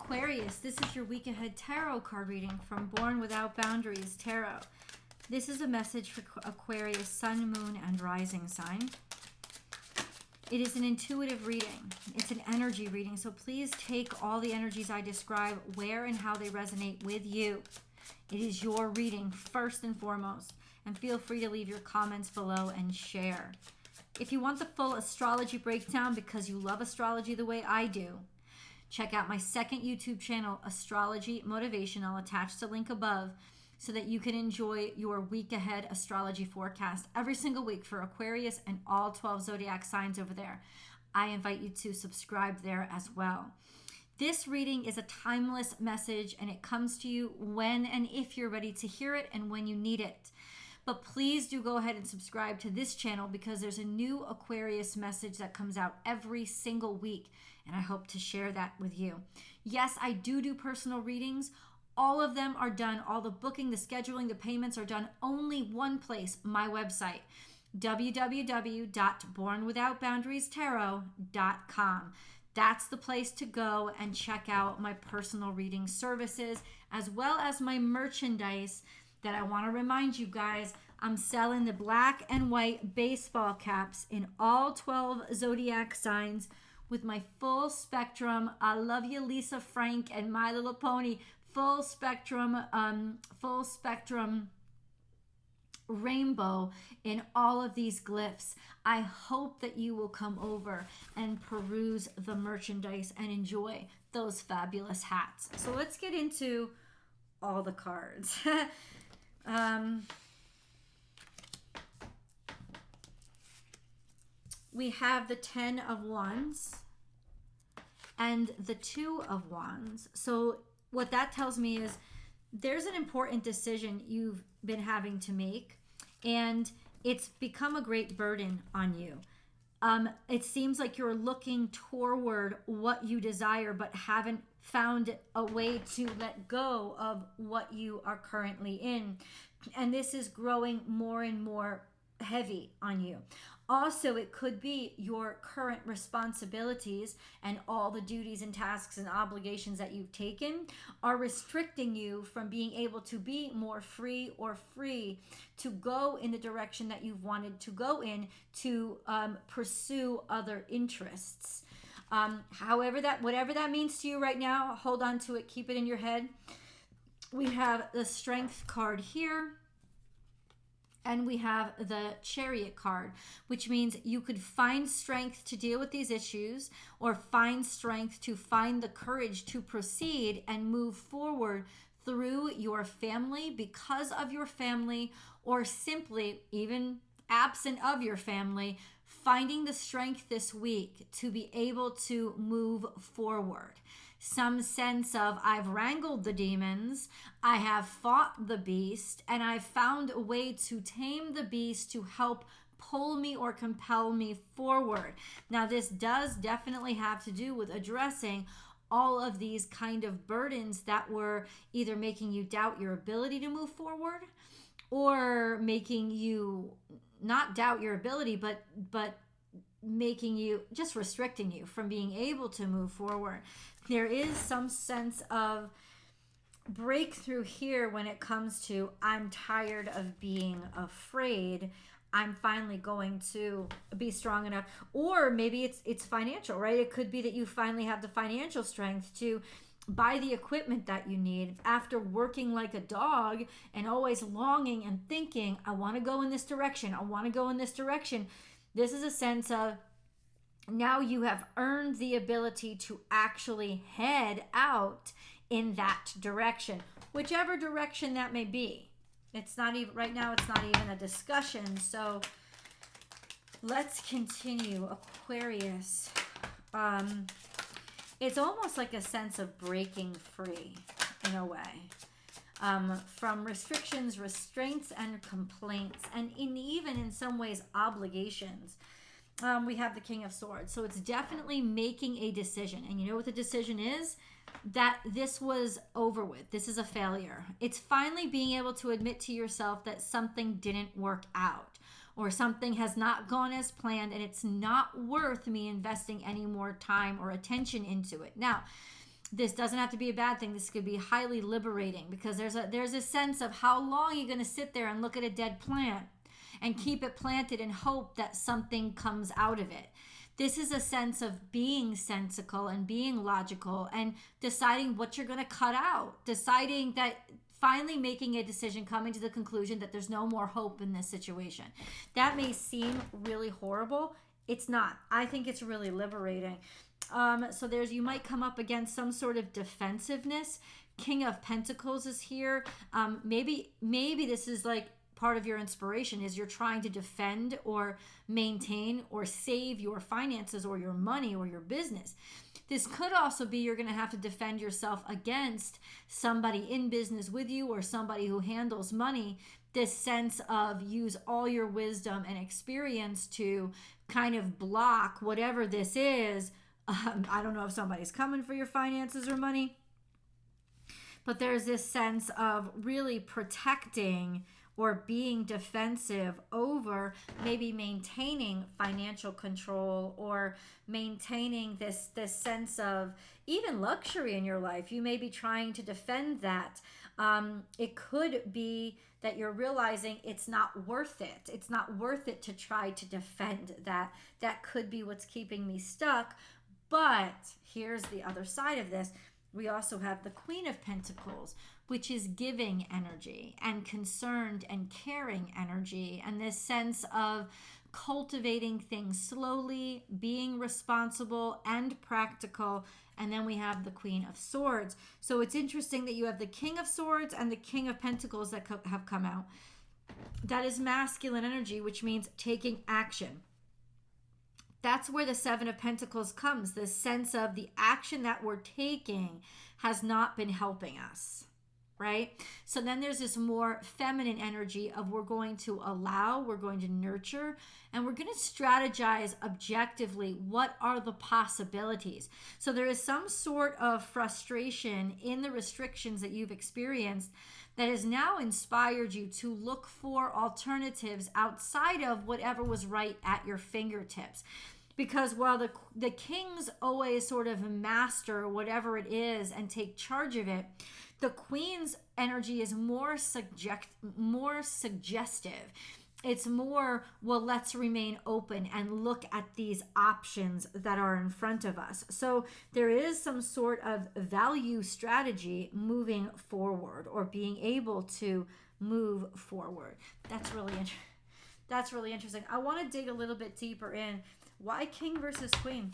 Aquarius, this is your week ahead tarot card reading from Born Without Boundaries Tarot. This is a message for Aquarius, sun, moon, and rising sign. It is an intuitive reading. It's an energy reading, so please take all the energies I describe, where and how they resonate with you. It is your reading first and foremost, and feel free to leave your comments below and share. If you want the full astrology breakdown because you love astrology the way I do, check out my second YouTube channel, Astrology Motivation. I'll attach the link above so that you can enjoy your week ahead astrology forecast every single week for Aquarius and all 12 zodiac signs over there. I invite you to subscribe there as well. This reading is a timeless message, and it comes to you when and if you're ready to hear it and when you need it. But please do go ahead and subscribe to this channel because there's a new Aquarius message that comes out every single week, and I hope to share that with you. Yes, I do personal readings. All of them are done. All the booking, the scheduling, the payments are done only one place, my website, www.bornwithoutboundariestarot.com. That's the place to go and check out my personal reading services as well as my merchandise that I want to remind you guys. I'm selling the black and white baseball caps in all 12 zodiac signs with my full spectrum. I love you, Lisa Frank and My Little Pony. Full spectrum rainbow in all of these glyphs. I hope that you will come over and peruse the merchandise and enjoy those fabulous hats. So let's get into all the cards. We have the 10 of Wands and the 2 of Wands. So what that tells me is there's an important decision you've been having to make, and it's become a great burden on you. It seems like you're looking toward what you desire, but haven't found a way to let go of what you are currently in. And this is growing more and more heavy on you. Also, it could be your current responsibilities and all the duties and tasks and obligations that you've taken are restricting you from being able to be more free or free to go in the direction that you've wanted to go in, to pursue other interests. Whatever that means to you right now, hold on to it, keep it in your head. We have the Strength card here. And we have the Chariot card, which means you could find strength to deal with these issues, or find strength to find the courage to proceed and move forward through your family, because of your family, or simply even absent of your family, finding the strength this week to be able to move forward. Some sense of, I've wrangled the demons, I have fought the beast, and I've found a way to tame the beast to help pull me or compel me forward. Now, this does definitely have to do with addressing all of these kind of burdens that were either making you doubt your ability to move forward, or making you not doubt your ability, but making you, just restricting you from being able to move forward. There is some sense of breakthrough here when it comes to, I'm tired of being afraid. I'm finally going to be strong enough. Or maybe it's financial, right? It could be that you finally have the financial strength to buy the equipment that you need after working like a dog and always longing and thinking, I want to go in this direction. I want to go in this direction. This is a sense of, now you have earned the ability to actually head out in that direction, whichever direction that may be. It's not even, right now, it's not even a discussion. So let's continue. Aquarius. It's almost like a sense of breaking free in a way. From restrictions, restraints, and complaints, and even in some ways obligations. We have the King of Swords. So it's definitely making a decision. And you know what the decision is? That this was over with. This is a failure. It's finally being able to admit to yourself that something didn't work out, or something has not gone as planned, and it's not worth me investing any more time or attention into it. Now, This doesn't have to be a bad thing. This could be highly liberating, because there's a sense of how long you're going to sit there and look at a dead plant and keep it planted and hope that something comes out of it. This is a sense of being sensical and being logical and deciding what you're going to cut out, deciding that, finally making a decision, coming to the conclusion that there's no more hope in this situation. That may seem really horrible. It's not. I think it's really liberating. So you might come up against some sort of defensiveness. King of Pentacles is here. Maybe this is like part of your inspiration, is you're trying to defend or maintain or save your finances or your money or your business. This could also be you're going to have to defend yourself against somebody in business with you or somebody who handles money. This sense of use all your wisdom and experience to kind of block whatever this is. I don't know if somebody's coming for your finances or money, but there's this sense of really protecting or being defensive over maybe maintaining financial control or maintaining this sense of even luxury in your life. You may be trying to defend that. It could be that you're realizing it's not worth it. It's not worth it to try to defend that. That could be what's keeping me stuck. But here's the other side of this. We also have the Queen of Pentacles, which is giving energy and concerned and caring energy, and this sense of cultivating things slowly, being responsible and practical. And then we have the Queen of Swords. So it's interesting that you have the King of Swords and the King of Pentacles that have come out. That is masculine energy, which means taking action. That's where the Seven of Pentacles comes. This sense of the action that we're taking has not been helping us, right? So then there's this more feminine energy of we're going to allow, we're going to nurture, and we're going to strategize objectively. What are the possibilities? So there is some sort of frustration in the restrictions that you've experienced that has now inspired you to look for alternatives outside of whatever was right at your fingertips. Because while the kings always sort of master whatever it is and take charge of it, the queen's energy is more suggestive. It's more, well, let's remain open and look at these options that are in front of us. So there is some sort of value strategy moving forward, or being able to move forward. That's really interesting. I want to dig a little bit deeper in. Why king versus queen?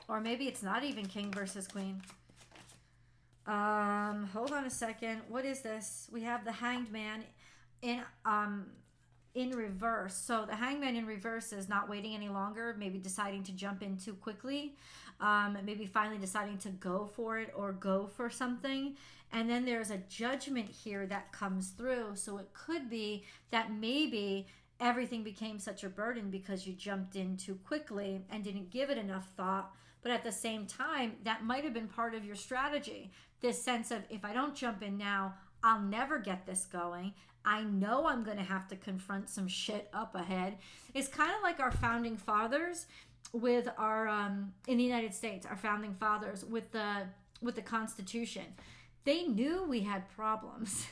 Or maybe it's not even king versus queen. Hold on a second. What is this? We have the Hanged Man in reverse. So the Hanged Man in reverse is not waiting any longer, maybe deciding to jump in too quickly, maybe finally deciding to go for it or go for something. And then there's a Judgment here that comes through. So it could be that maybe everything became such a burden because you jumped in too quickly and didn't give it enough thought. But at the same time, that might have been part of your strategy. This sense of, if I don't jump in now, I'll never get this going. I know I'm going to have to confront some shit up ahead. It's kind of like our founding fathers with our, in the United States, our founding fathers with the Constitution. They knew we had problems.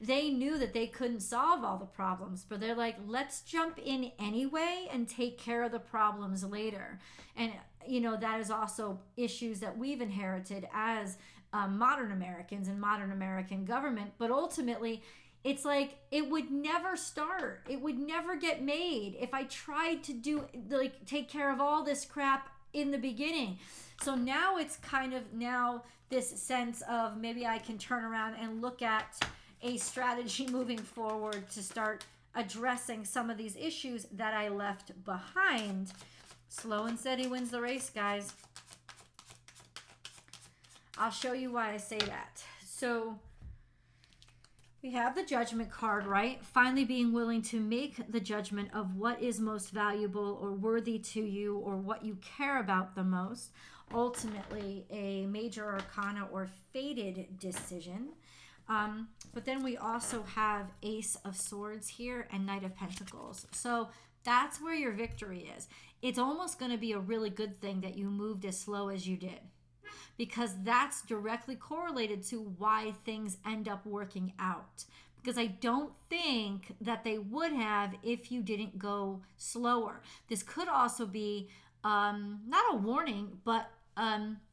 They knew that they couldn't solve all the problems, but they're like, let's jump in anyway and take care of the problems later. And, you know, that is also issues that we've inherited as modern Americans and modern American government. But ultimately, it's like, it would never start. It would never get made if I tried to take care of all this crap in the beginning. So now it's kind of this sense of, maybe I can turn around and look at a strategy moving forward to start addressing some of these issues that I left behind. Slow and steady wins the race, guys. I'll show you why I say that. So we have the Judgment card, right? Finally being willing to make the judgment of what is most valuable or worthy to you, or what you care about the most. Ultimately, a major arcana or fated decision. But then we also have Ace of Swords here and Knight of Pentacles. So that's where your victory is. It's almost going to be a really good thing that you moved as slow as you did, because that's directly correlated to why things end up working out. Because I don't think that they would have if you didn't go slower. This could also be not a warning, but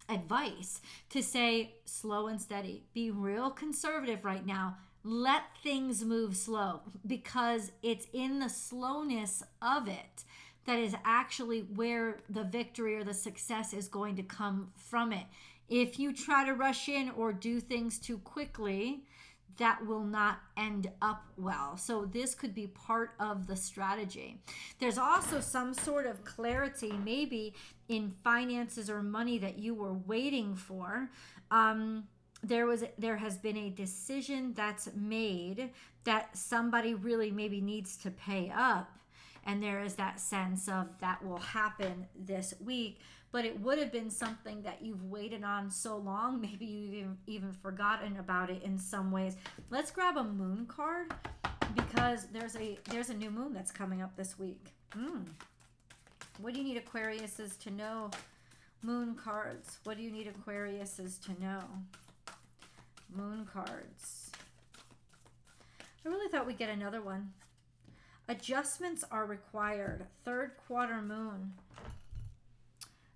advice to say slow and steady. Be real conservative right now. Let things move slow, because it's in the slowness of it that is actually where the victory or the success is going to come from it. If you try to rush in or do things too quickly, that will not end up well. So this could be part of the strategy. There's also some sort of clarity, maybe in finances or money that you were waiting for. There has been a decision that's made that somebody really maybe needs to pay up. And there is that sense of that will happen this week. But it would have been something that you've waited on so long. Maybe you've even forgotten about it in some ways. Let's grab a moon card, because there's a new moon that's coming up this week. What do you need Aquariuses to know? Moon cards. What do you need Aquariuses to know? Moon cards. I really thought we'd get another one. Adjustments are required. Third quarter moon.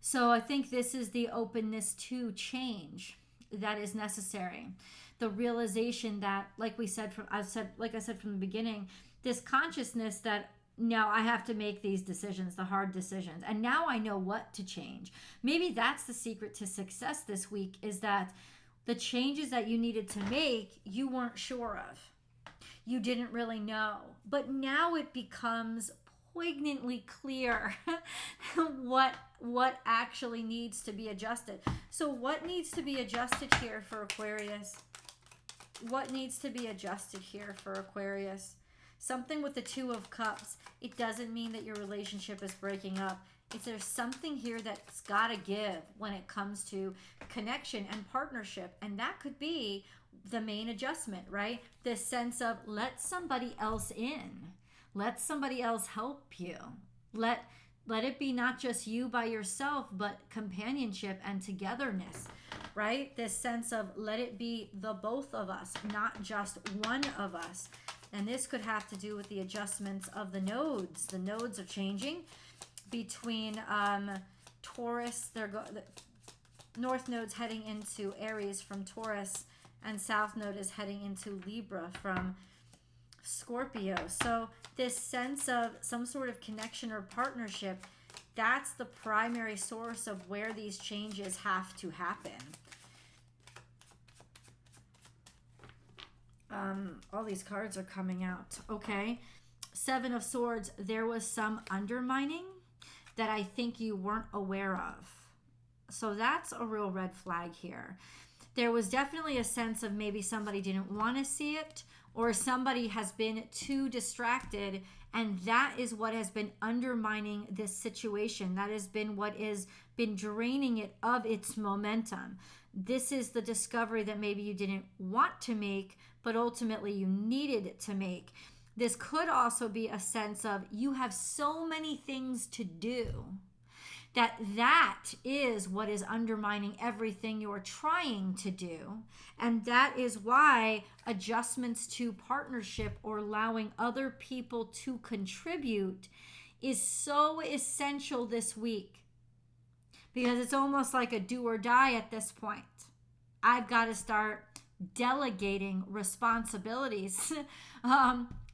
So I think this is the openness to change that is necessary. The realization that, like I said from the beginning, this consciousness that now I have to make these decisions, the hard decisions, and now I know what to change. Maybe that's the secret to success this week, is that the changes that you needed to make, you weren't sure of. You didn't really know. But now it becomes poignantly clear what actually needs to be adjusted. So what needs to be adjusted here for Aquarius? What needs to be adjusted here for Aquarius? Something with the Two of Cups. It doesn't mean that your relationship is breaking up. There's something here that's got to give when it comes to connection and partnership. And that could be the main adjustment, right? This sense of let somebody else in. Let somebody else help you. Let it be not just you by yourself, but companionship and togetherness, right? This sense of let it be the both of us, not just one of us. And this could have to do with the adjustments of the nodes. The nodes are changing between Taurus. The North node's heading into Aries from Taurus, and South node is heading into Libra from Scorpio. So this sense of some sort of connection or partnership, that's the primary source of where these changes have to happen. All these cards are coming out. Okay. Seven of Swords. There was some undermining that I think you weren't aware of. So that's a real red flag here. There was definitely a sense of maybe somebody didn't want to see it, or somebody has been too distracted, and that is what has been undermining this situation. That has been what has been draining it of its momentum. This is the discovery that maybe you didn't want to make, but ultimately you needed to make. This could also be a sense of you have so many things to do that is what is undermining everything you're trying to do. And that is why adjustments to partnership or allowing other people to contribute is so essential this week. Because it's almost like a do or die at this point. I've got to start delegating responsibilities.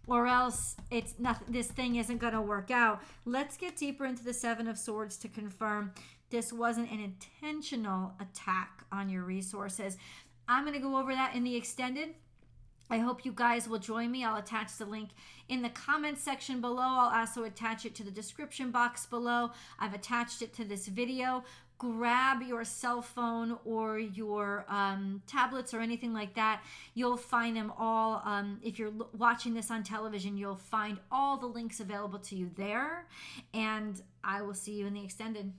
Or else it's nothing. This thing isn't going to work out. Let's get deeper into the Seven of Swords to confirm this wasn't an intentional attack on your resources. I'm going to go over that in the extended. I hope you guys will join me. I'll attach the link in the comments section below. I'll also attach it to the description box below. I've attached it to this video. Grab your cell phone or your tablets or anything like that. You'll find them all. If you're watching this on television, you'll find all the links available to you there. And I will see you in the extended.